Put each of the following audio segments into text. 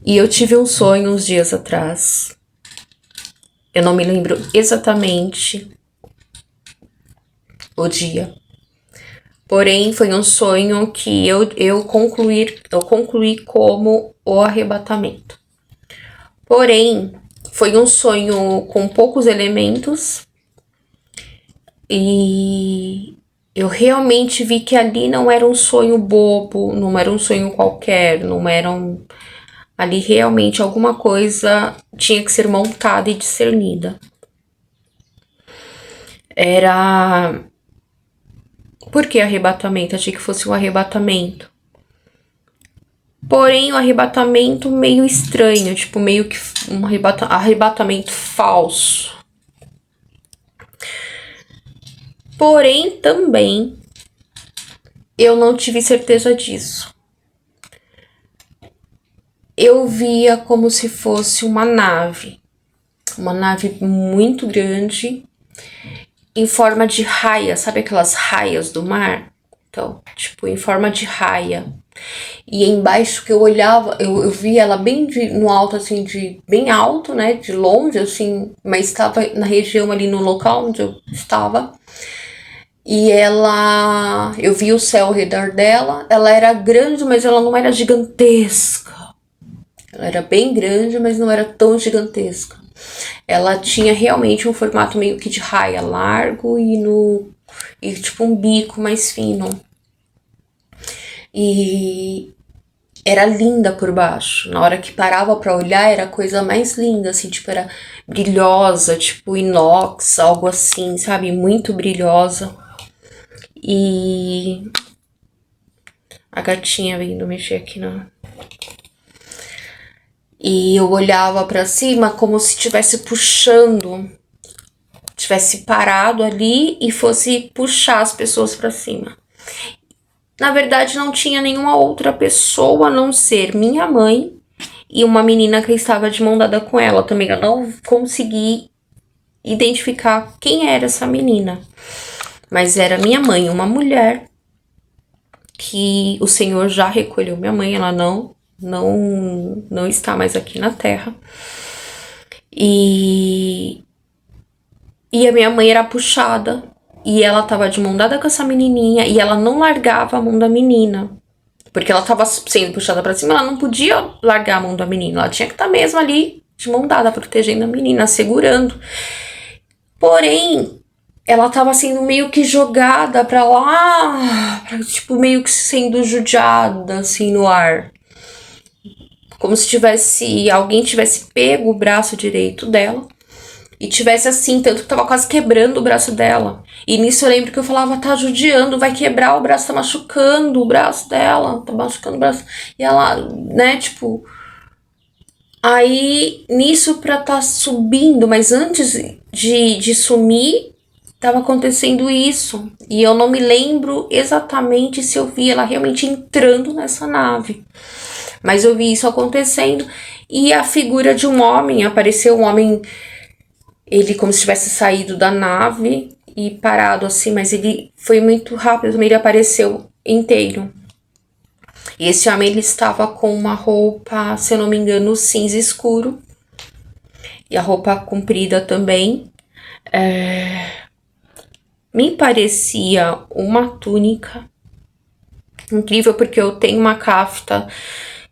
E eu tive um sonho uns dias atrás. Eu não me lembro exatamente o dia. Porém, foi um sonho que eu concluí como o arrebatamento. Porém, foi um sonho com poucos elementos. E eu realmente vi que ali não era um sonho bobo, não era um sonho qualquer, não era um... Ali realmente alguma coisa tinha que ser montada e discernida. Era... Por que arrebatamento? Achei que fosse um arrebatamento. Porém, um arrebatamento meio estranho, tipo, meio que um arrebatamento falso. Porém, também, eu não tive certeza disso. Eu via como se fosse uma nave muito grande, em forma de raia, sabe aquelas raias do mar? Então, tipo, em forma de raia. E embaixo que eu olhava, eu via ela bem no alto, assim, bem alto, né, de longe, assim, mas estava na região ali no local onde eu estava. E eu via o céu ao redor dela, ela era grande, mas ela não era gigantesca. Ela era bem grande, mas não era tão gigantesca. Ela tinha realmente um formato meio que de raia, largo e tipo um bico mais fino. E era linda por baixo. Na hora que parava pra olhar, era a coisa mais linda, assim, tipo, era brilhosa, tipo inox, algo assim, sabe? Muito brilhosa. E a gatinha vindo mexer aqui na... E eu olhava pra cima como se estivesse puxando, tivesse parado ali e fosse puxar as pessoas pra cima. Na verdade, não tinha nenhuma outra pessoa a não ser minha mãe e uma menina que estava de mão dada com ela também. Eu não consegui identificar quem era essa menina, mas era minha mãe, uma mulher que o Senhor já recolheu minha mãe, ela não está mais aqui na Terra. E a minha mãe era puxada e ela tava de mão dada com essa menininha e ela não largava a mão da menina. Porque ela tava sendo puxada pra cima, ela não podia largar a mão da menina. Ela tinha que estar mesmo ali de mão dada, protegendo a menina, segurando. Porém, ela tava sendo meio que jogada pra lá, tipo, meio que sendo judiada, assim, no ar. Como se alguém tivesse pego o braço direito dela e tivesse assim, tanto que tava quase quebrando o braço dela. E nisso eu lembro que eu falava, tá judiando, vai quebrar o braço, tá machucando o braço dela, tá machucando o braço. E ela, né, tipo... Aí, nisso pra tá subindo, mas antes de sumir, tava acontecendo isso. E eu não me lembro exatamente se eu vi ela realmente entrando nessa nave. Mas eu vi isso acontecendo. E a figura de um homem, apareceu um homem... Ele como se tivesse saído da nave e parado assim, mas ele foi muito rápido, também ele apareceu inteiro. E esse homem, ele estava com uma roupa, se eu não me engano, cinza escuro. E a roupa comprida também. Me parecia uma túnica. Incrível, porque eu tenho uma cafta,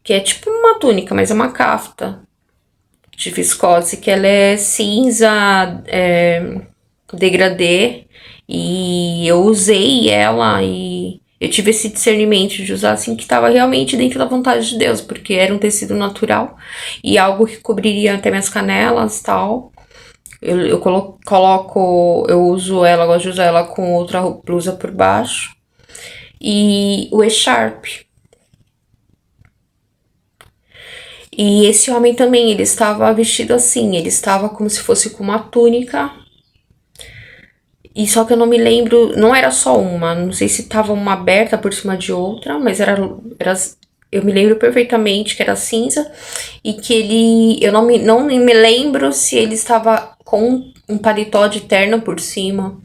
que é tipo uma túnica, mas é uma cafta de viscose, que ela é cinza degradê, e eu usei ela e eu tive esse discernimento de usar assim, que estava realmente dentro da vontade de Deus, porque era um tecido natural e algo que cobriria até minhas canelas e tal. Eu uso ela, gosto de usar ela com outra blusa por baixo e o echarpe. E esse homem também, ele estava vestido assim, ele estava como se fosse com uma túnica. E só que eu não me lembro, não era só uma, não sei se estava uma aberta por cima de outra, mas eu me lembro perfeitamente que era cinza e que eu não me lembro se ele estava com um paletó de terno por cima.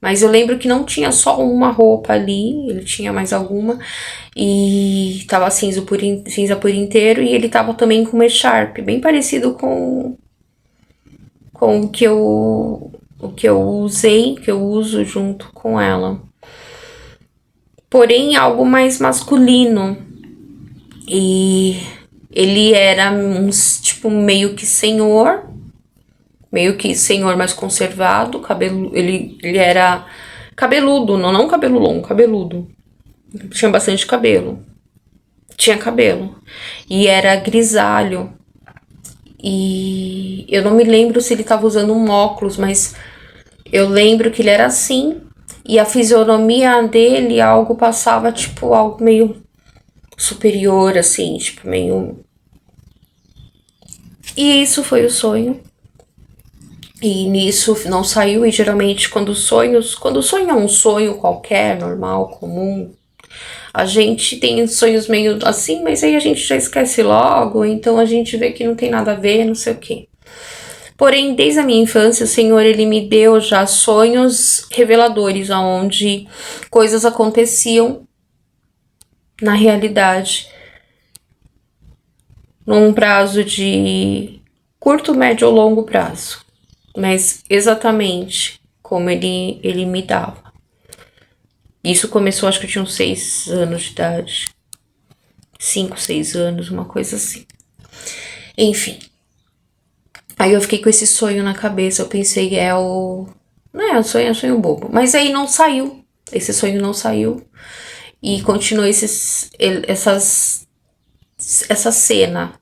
Mas eu lembro que não tinha só uma roupa ali, ele tinha mais alguma. e tava cinza por inteiro, e ele tava também com uma echarpe, bem parecido com o que eu usei, que eu uso junto com ela. Porém, algo mais masculino. E ele era tipo, meio que senhor mais conservado, cabelo, ele era cabeludo, não cabelo longo, cabeludo. Tinha bastante cabelo. Tinha cabelo. E era grisalho. E eu não me lembro se ele tava usando um óculos, mas eu lembro que ele era assim. E a fisionomia dele, algo passava, tipo, algo meio superior, assim, tipo, meio... E isso foi o sonho. E nisso não saiu, e geralmente quando o sonho é um sonho qualquer, normal, comum, a gente tem sonhos meio assim, mas aí a gente já esquece logo, então a gente vê que não tem nada a ver, não sei o quê. Porém, desde a minha infância, o Senhor, ele me deu já sonhos reveladores, onde coisas aconteciam na realidade, num prazo de curto, médio ou longo prazo, mas exatamente como ele me dava. Isso começou, acho que eu tinha uns 6 anos de idade. 5, 6 anos, uma coisa assim. Enfim. Aí eu fiquei com esse sonho na cabeça. Eu pensei, não é um sonho bobo. Mas aí não saiu. Esse sonho não saiu. E continuou essa cena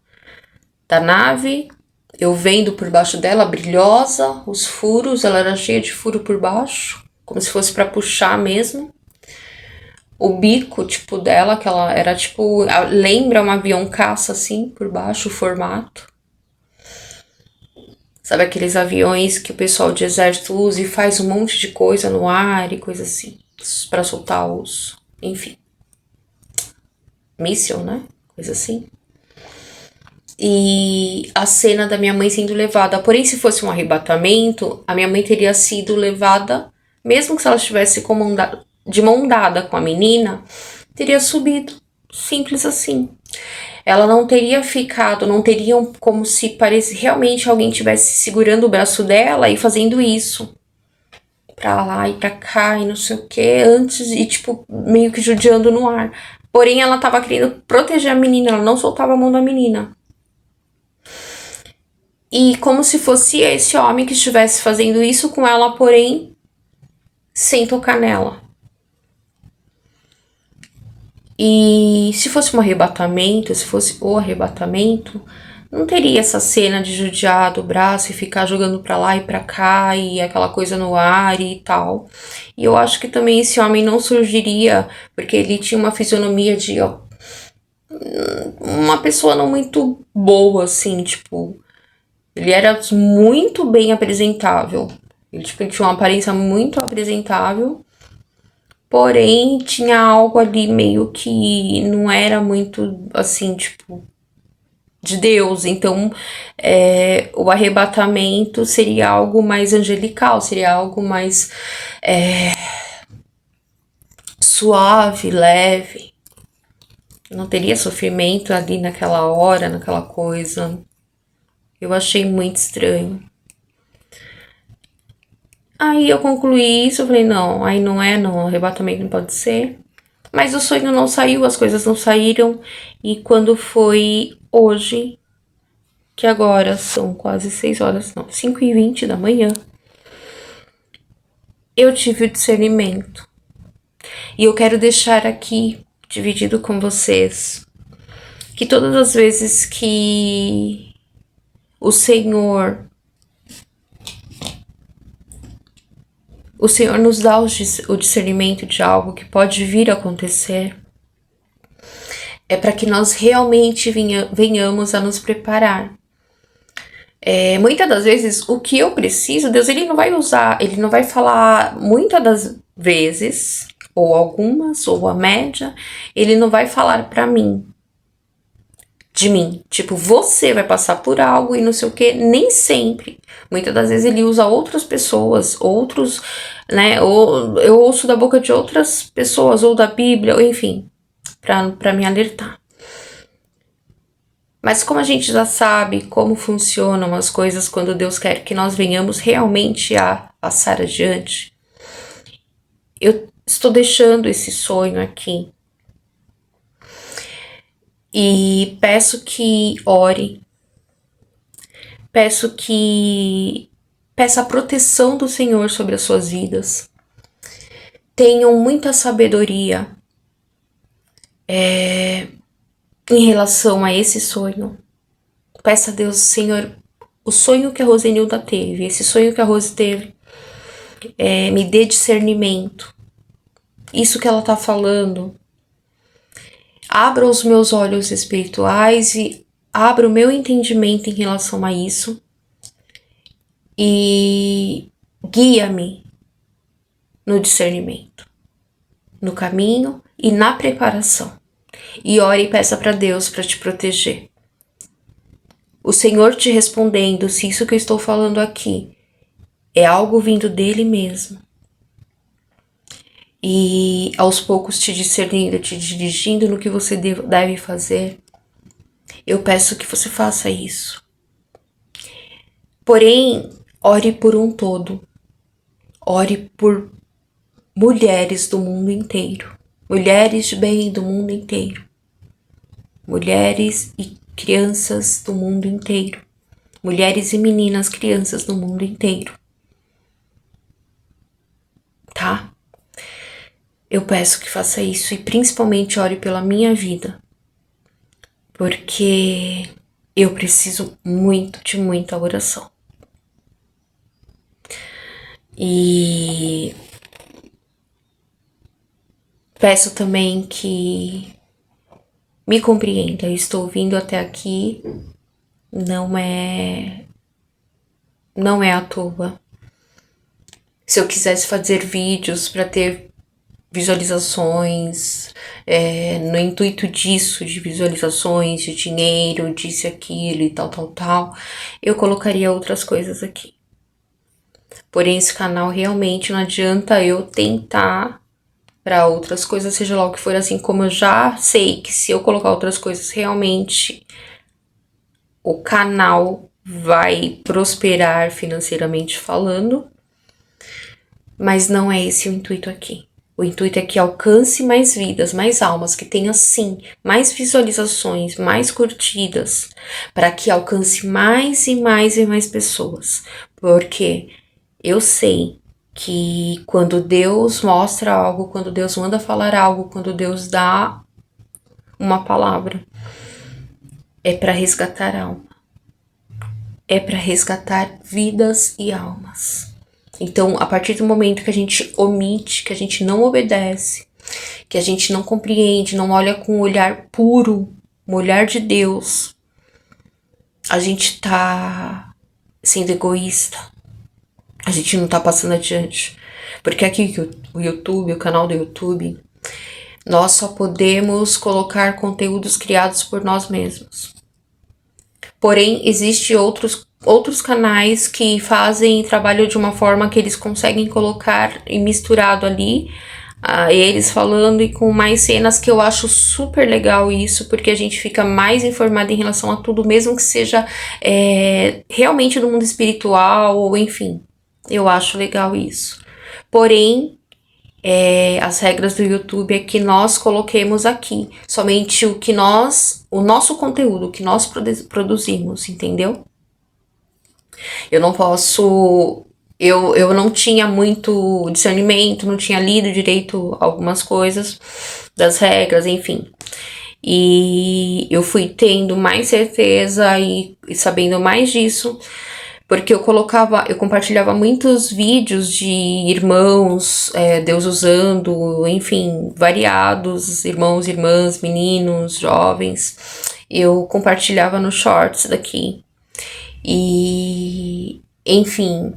da nave. Eu vendo por baixo dela, brilhosa, os furos. Ela era cheia de furo por baixo. Como se fosse pra puxar mesmo. O bico, tipo, dela, que ela era, tipo... Lembra um avião caça, assim, por baixo, o formato. Sabe aqueles aviões que o pessoal de exército usa e faz um monte de coisa no ar e coisa assim. Pra soltar os... Enfim. Míssil, né? Coisa assim. E a cena da minha mãe sendo levada. Porém, se fosse um arrebatamento, a minha mãe teria sido levada... Mesmo que se ela estivesse de mão dada com a menina, teria subido. Simples assim. Ela não teria ficado, não teriam como se parece realmente alguém tivesse segurando o braço dela e fazendo isso. Pra lá e pra cá e não sei o que, antes e tipo, meio que judiando no ar. Porém, ela tava querendo proteger a menina, ela não soltava a mão da menina. E como se fosse esse homem que estivesse fazendo isso com ela, porém, sem tocar nela. E se fosse um arrebatamento, se fosse o arrebatamento, não teria essa cena de judiar do braço e ficar jogando pra lá e pra cá e aquela coisa no ar e tal. E eu acho que também esse homem não surgiria porque ele tinha uma fisionomia de uma pessoa não muito boa, assim, tipo... Ele era muito bem apresentável. Ele tinha uma aparência muito apresentável. Porém, tinha algo ali meio que não era muito, assim, tipo, de Deus. Então, o arrebatamento seria algo mais angelical, seria algo mais suave, leve. Não teria sofrimento ali naquela hora, naquela coisa. Eu achei muito estranho. Aí eu concluí isso, eu falei, não, aí não, arrebatamento não pode ser. Mas o sonho não saiu, as coisas não saíram. E quando foi hoje, que agora são quase 6 horas, não, 5h20 da manhã, eu tive o discernimento. E eu quero deixar aqui, dividido com vocês, que todas as vezes que o Senhor nos dá o discernimento de algo que pode vir a acontecer, é para que nós realmente venhamos a nos preparar. Muitas das vezes, o que eu preciso, Deus ele não vai usar, ele não vai falar muitas das vezes, ou algumas, ou a média, ele não vai falar para mim, de mim. Tipo, você vai passar por algo e não sei o que, nem sempre. Muitas das vezes ele usa outras pessoas, outros, né, ou eu ouço da boca de outras pessoas, ou da Bíblia, ou enfim. para me alertar. Mas como a gente já sabe como funcionam as coisas quando Deus quer que nós venhamos realmente a passar adiante, eu estou deixando esse sonho aqui. E peço que ore, peça a proteção do Senhor sobre as suas vidas. Tenham muita sabedoria em relação a esse sonho. Peça a Deus, Senhor, o sonho que a Rosenilda teve, esse sonho que a Rose teve, me dê discernimento. Isso que ela tá falando, abra os meus olhos espirituais e abra o meu entendimento em relação a isso e guia-me no discernimento, no caminho e na preparação. E ore e peça para Deus para te proteger. O Senhor te respondendo se isso que eu estou falando aqui é algo vindo dele mesmo. E aos poucos te discernindo, te dirigindo no que você deve fazer. Eu peço que você faça isso. Porém, ore por um todo. Ore por mulheres do mundo inteiro. Mulheres de bem do mundo inteiro. Mulheres e crianças do mundo inteiro. Mulheres e meninas, crianças do mundo inteiro. Tá? Eu peço que faça isso e principalmente ore pela minha vida. Porque eu preciso muito de muita oração. E peço também que me compreenda. Eu estou vindo até aqui, não é à toa. Se eu quisesse fazer vídeos para ter visualizações, no intuito disso, de visualizações, de dinheiro, disso, aquilo e tal, eu colocaria outras coisas aqui. Porém, esse canal realmente não adianta eu tentar para outras coisas, seja lá o que for, assim como eu já sei que se eu colocar outras coisas, realmente o canal vai prosperar financeiramente falando, mas não é esse o intuito aqui. O intuito é que alcance mais vidas, mais almas, que tenha sim mais visualizações, mais curtidas, para que alcance mais e mais e mais pessoas. Porque eu sei que quando Deus mostra algo, quando Deus manda falar algo, quando Deus dá uma palavra, é para resgatar alma. É para resgatar vidas e almas. Então, a partir do momento que a gente omite, que a gente não obedece, que a gente não compreende, não olha com um olhar puro, um olhar de Deus, a gente tá sendo egoísta. A gente não tá passando adiante. Porque aqui o YouTube, o canal do YouTube, nós só podemos colocar conteúdos criados por nós mesmos. Porém, existem outros canais que fazem trabalho de uma forma que eles conseguem colocar e misturado ali, eles falando e com mais cenas, que eu acho super legal isso, porque a gente fica mais informado em relação a tudo, mesmo que seja realmente do mundo espiritual, ou enfim, eu acho legal isso. Porém, as regras do YouTube é que nós coloquemos aqui somente o nosso conteúdo, o que nós produzimos, entendeu? Eu não posso, eu não tinha muito discernimento, não tinha lido direito algumas coisas das regras, enfim. E eu fui tendo mais certeza e sabendo mais disso, porque eu compartilhava muitos vídeos de irmãos, Deus usando, enfim, variados, irmãos, irmãs, meninos, jovens. Eu compartilhava no shorts daqui. E, enfim,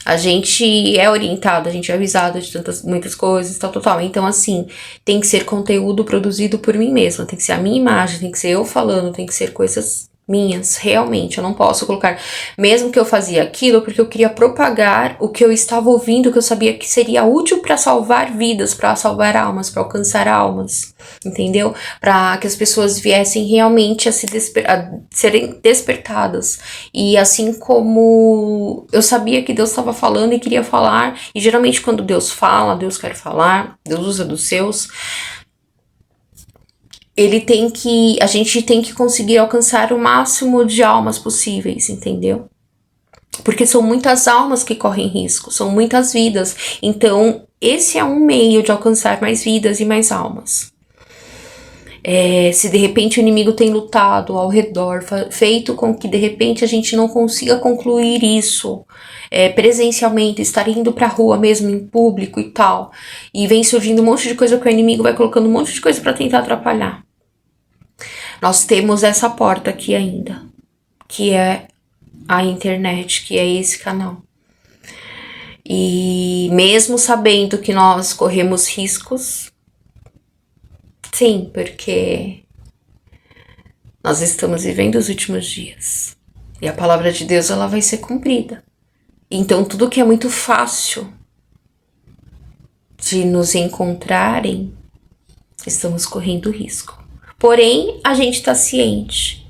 a gente é orientado, a gente é avisado de muitas coisas, tal. Então, assim, tem que ser conteúdo produzido por mim mesma, tem que ser a minha imagem, tem que ser eu falando, tem que ser coisas minhas, realmente, eu não posso colocar, mesmo que eu fazia aquilo, porque eu queria propagar o que eu estava ouvindo, que eu sabia que seria útil para salvar vidas, para salvar almas, para alcançar almas, entendeu? Para que as pessoas viessem realmente a serem despertadas. E assim como eu sabia que Deus estava falando e queria falar, e geralmente quando Deus fala, Deus quer falar, Deus usa dos seus, a gente tem que conseguir alcançar o máximo de almas possíveis, entendeu? Porque são muitas almas que correm risco, são muitas vidas. Então, esse é um meio de alcançar mais vidas e mais almas. Se de repente o inimigo tem lutado ao redor, feito com que de repente a gente não consiga concluir isso presencialmente, estar indo pra rua mesmo em público e tal, e vem surgindo um monte de coisa que o inimigo vai colocando um monte de coisa para tentar atrapalhar. Nós temos essa porta aqui ainda, que é a internet, que é esse canal. E mesmo sabendo que nós corremos riscos, sim, porque nós estamos vivendo os últimos dias. E a palavra de Deus, ela vai ser cumprida. Então, tudo que é muito fácil de nos encontrarem, estamos correndo risco. Porém, a gente está ciente,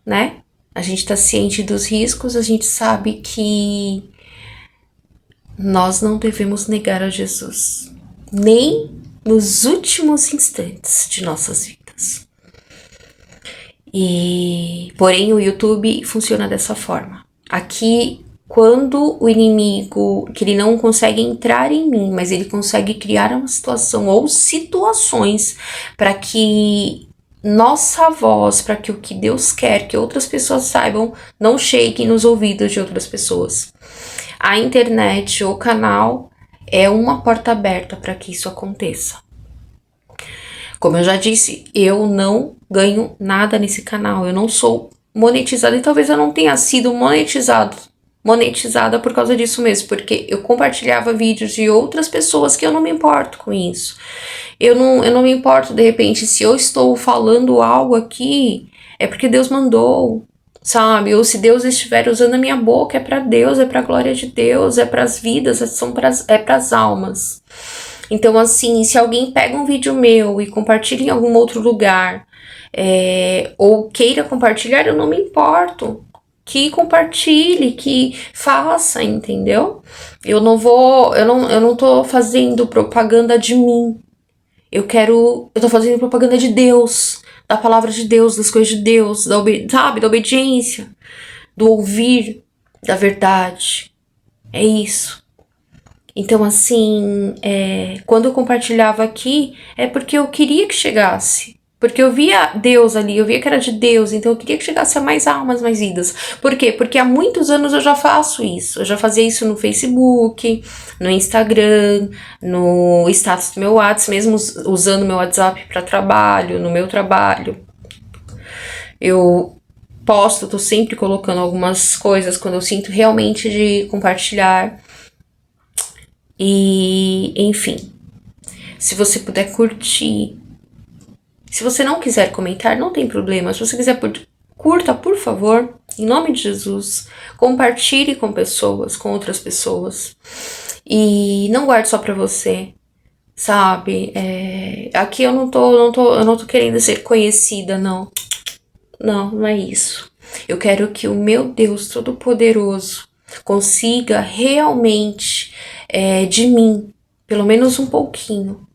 né? A gente está ciente dos riscos, a gente sabe que nós não devemos negar a Jesus, nem nos últimos instantes de nossas vidas. Porém, o YouTube funciona dessa forma. Aqui, quando o inimigo, que ele não consegue entrar em mim, mas ele consegue criar uma situação ou situações para que nossa voz, para que o que Deus quer que outras pessoas saibam, não chegue nos ouvidos de outras pessoas. A internet, o canal, é uma porta aberta para que isso aconteça. Como eu já disse, eu não ganho nada nesse canal, eu não sou monetizada e talvez eu não tenha sido monetizada por causa disso mesmo, porque eu compartilhava vídeos de outras pessoas que eu não me importo com isso. Eu não me importo, de repente, se eu estou falando algo aqui, é porque Deus mandou, sabe? Ou se Deus estiver usando a minha boca, é para Deus, é para a glória de Deus, é para as vidas, é para as almas. Então, assim, se alguém pega um vídeo meu e compartilha em algum outro lugar, ou queira compartilhar, eu não me importo. Que compartilhe, que faça, entendeu? Eu não tô fazendo propaganda de mim. Eu tô fazendo propaganda de Deus, da palavra de Deus, das coisas de Deus, da obediência, do ouvir, da verdade. É isso. Então, assim, quando eu compartilhava aqui, é porque eu queria que chegasse. Porque eu via Deus ali, eu via que era de Deus, então eu queria que chegasse a mais almas, mais vidas. Por quê? Porque há muitos anos eu já faço isso. Eu já fazia isso no Facebook, no Instagram, no status do meu WhatsApp, mesmo usando meu WhatsApp para trabalho, no meu trabalho. Eu tô sempre colocando algumas coisas quando eu sinto realmente de compartilhar. E, enfim, se você puder curtir. Se você não quiser comentar, não tem problema. Se você quiser, curta, por favor, em nome de Jesus. Compartilhe com pessoas, com outras pessoas. E não guarde só pra você, sabe? Aqui eu não tô querendo ser conhecida, não. Não é isso. Eu quero que o meu Deus Todo-Poderoso consiga realmente de mim, pelo menos um pouquinho,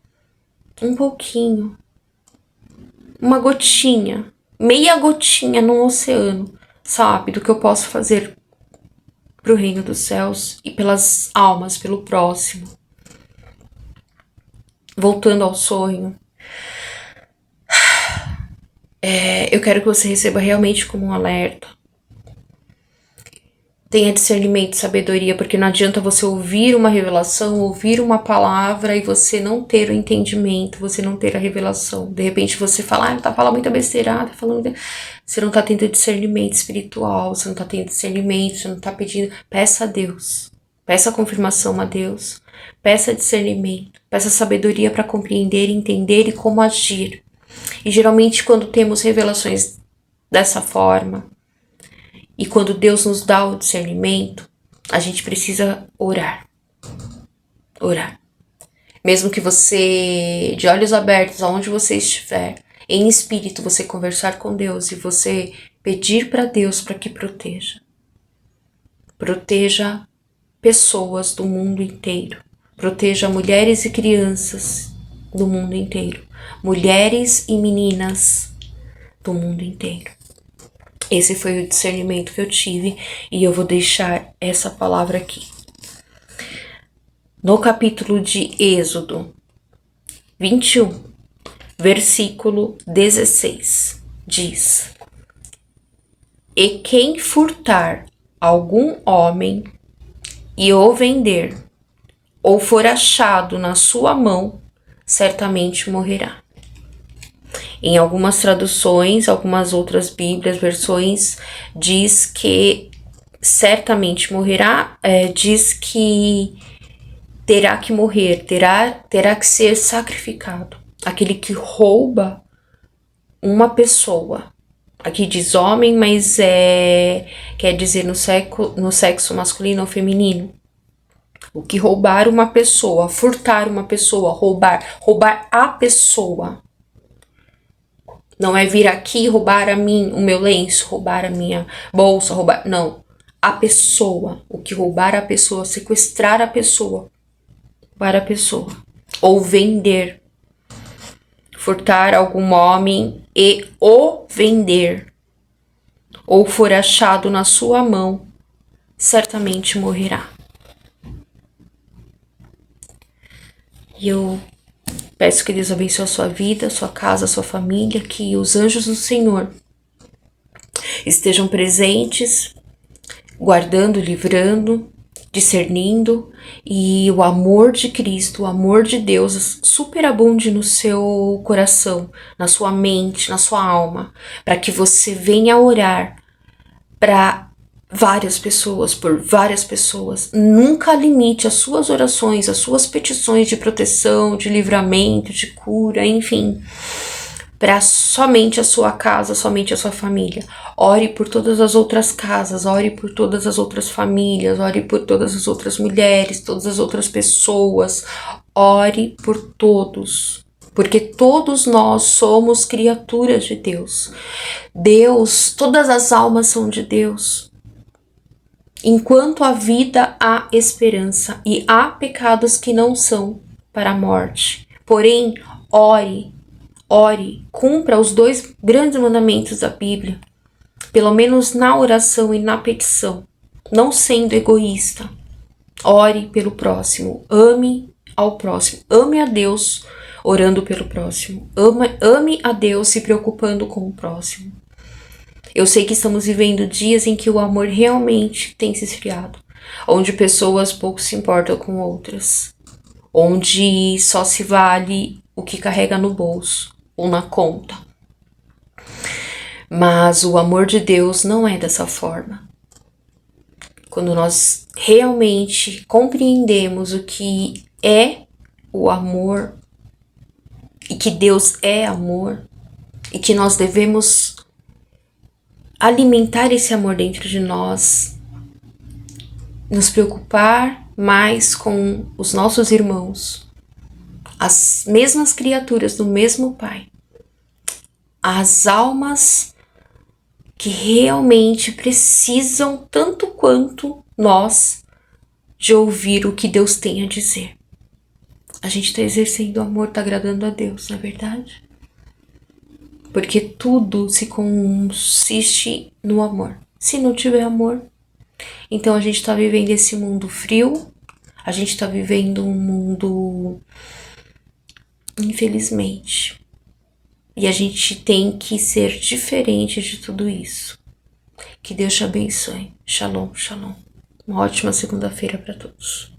uma gotinha, meia gotinha no oceano, sabe, do que eu posso fazer pro reino dos céus e pelas almas, pelo próximo. Voltando ao sonho, eu quero que você receba realmente como um alerta. Tenha discernimento e sabedoria, porque não adianta você ouvir uma revelação, ouvir uma palavra e você não ter o entendimento, você não ter a revelação. De repente você fala, tá falando muita besteira, você não tá tendo discernimento espiritual, você não tá tendo discernimento, você não tá pedindo. Peça a Deus, peça a confirmação a Deus, peça discernimento, peça sabedoria para compreender, entender e como agir. E geralmente quando temos revelações dessa forma, E quando Deus nos dá o discernimento, a gente precisa orar. Orar. Mesmo que você, de olhos abertos, aonde você estiver, em espírito, você conversar com Deus e você pedir para Deus para que proteja. Proteja pessoas do mundo inteiro. Proteja mulheres e crianças do mundo inteiro. Mulheres e meninas do mundo inteiro. Esse foi o discernimento que eu tive e eu vou deixar essa palavra aqui. No capítulo de Êxodo 21, versículo 16, diz: E quem furtar algum homem e o vender, ou for achado na sua mão, certamente morrerá. Em algumas traduções, algumas outras bíblias, versões, diz que certamente morrerá, diz que terá que morrer, terá que ser sacrificado. Aquele que rouba uma pessoa. Aqui diz homem, mas quer dizer no sexo masculino ou feminino. O que roubar uma pessoa, furtar uma pessoa, roubar a pessoa. Não é vir aqui roubar a mim, o meu lenço, roubar a minha bolsa, roubar... Não, a pessoa. O que roubar a pessoa, sequestrar a pessoa. Roubar a pessoa. Ou vender. Furtar algum homem e o vender. Ou for achado na sua mão, certamente morrerá. E eu peço que Deus abençoe a sua vida, a sua casa, a sua família, que os anjos do Senhor estejam presentes, guardando, livrando, discernindo, e o amor de Cristo, o amor de Deus superabunde no seu coração, na sua mente, na sua alma, para que você venha orar para várias pessoas, por várias pessoas. Nunca limite as suas orações, as suas petições de proteção, de livramento, de cura, enfim, para somente a sua casa, somente a sua família. Ore por todas as outras casas, ore por todas as outras famílias, ore por todas as outras mulheres, todas as outras pessoas. Ore por todos, porque todos nós somos criaturas de Deus. Deus, todas as almas são de Deus. Enquanto há vida, há esperança, e há pecados que não são para a morte. Porém, ore, cumpra os 2 grandes mandamentos da Bíblia, pelo menos na oração e na petição, não sendo egoísta. Ore pelo próximo, ame ao próximo, ame a Deus orando pelo próximo, ame a Deus se preocupando com o próximo. Eu sei que estamos vivendo dias em que o amor realmente tem se esfriado, onde pessoas pouco se importam com outras, onde só se vale o que carrega no bolso ou na conta. Mas o amor de Deus não é dessa forma. Quando nós realmente compreendemos o que é o amor, e que Deus é amor, e que nós devemos alimentar esse amor dentro de nós, nos preocupar mais com os nossos irmãos, as mesmas criaturas do mesmo Pai, as almas que realmente precisam, tanto quanto nós, de ouvir o que Deus tem a dizer. A gente está exercendo o amor, está agradando a Deus, não é verdade? Porque tudo se consiste no amor. Se não tiver amor, então a gente está vivendo esse mundo frio, a gente está vivendo um mundo, infelizmente. E a gente tem que ser diferente de tudo isso. Que Deus te abençoe. Shalom, shalom. Uma ótima segunda-feira para todos.